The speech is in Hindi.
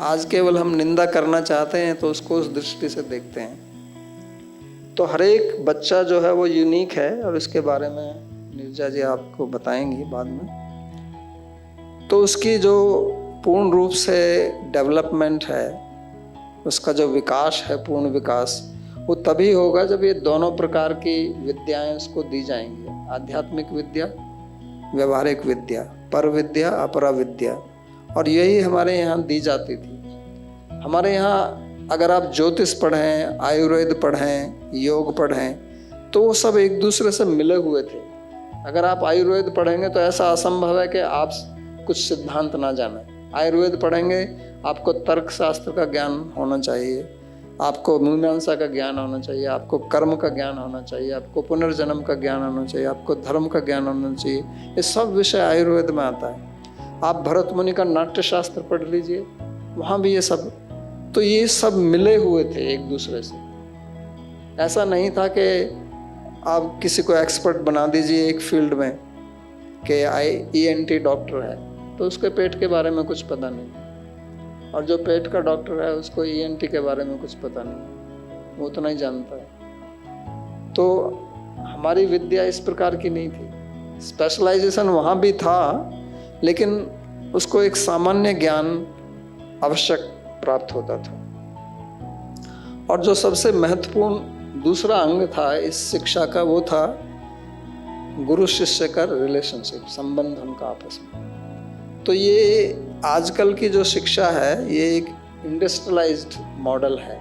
आज केवल हम निंदा करना चाहते हैं तो उसको उस दृष्टि से देखते हैं। तो हर एक बच्चा जो है वो यूनिक है और इसके बारे में नीरजा जी आपको बताएंगी बाद में। तो उसकी जो पूर्ण रूप से डेवलपमेंट है, उसका जो विकास है, पूर्ण विकास, वो तभी होगा जब ये दोनों प्रकार की विद्याएं उसको दी जाएंगी। आध्यात्मिक विद्या, व्यवहारिक विद्या, पर विद्या, अपरा विद्या। और यही हमारे यहाँ दी जाती थी। हमारे यहाँ अगर आप ज्योतिष पढ़ें, आयुर्वेद पढ़ें, योग पढ़ें, तो वो सब एक दूसरे से मिले हुए थे। अगर आप आयुर्वेद पढ़ेंगे तो ऐसा असंभव है कि आप कुछ सिद्धांत ना जानें। आयुर्वेद पढ़ेंगे, आपको तर्क शास्त्र का ज्ञान होना चाहिए, आपको मीमांसा का ज्ञान होना चाहिए, आपको कर्म का ज्ञान होना चाहिए, आपको पुनर्जन्म का ज्ञान होना चाहिए, आपको धर्म का ज्ञान होना चाहिए। ये सब विषय आयुर्वेद में आता है। आप भरत मुनि का नाट्य शास्त्र पढ़ लीजिए, वहाँ भी ये सब। तो ये सब मिले हुए थे एक दूसरे से। ऐसा नहीं था कि आप किसी को एक्सपर्ट बना दीजिए एक फील्ड में कि ENT डॉक्टर है तो उसके पेट के बारे में कुछ पता नहीं, और जो पेट का डॉक्टर है उसको ENT के बारे में कुछ पता नहीं, वो उतना ही जानता है। तो हमारी विद्या इस प्रकार की नहीं थी। स्पेशलाइजेशन वहाँ भी था, लेकिन उसको एक सामान्य ज्ञान आवश्यक प्राप्त होता था। और जो सबसे महत्वपूर्ण दूसरा अंग था इस शिक्षा का, वो था गुरु शिष्य का रिलेशनशिप, संबंध उनका आपस में। तो ये आजकल की जो शिक्षा है, ये एक इंडस्ट्रियलाइज्ड मॉडल है।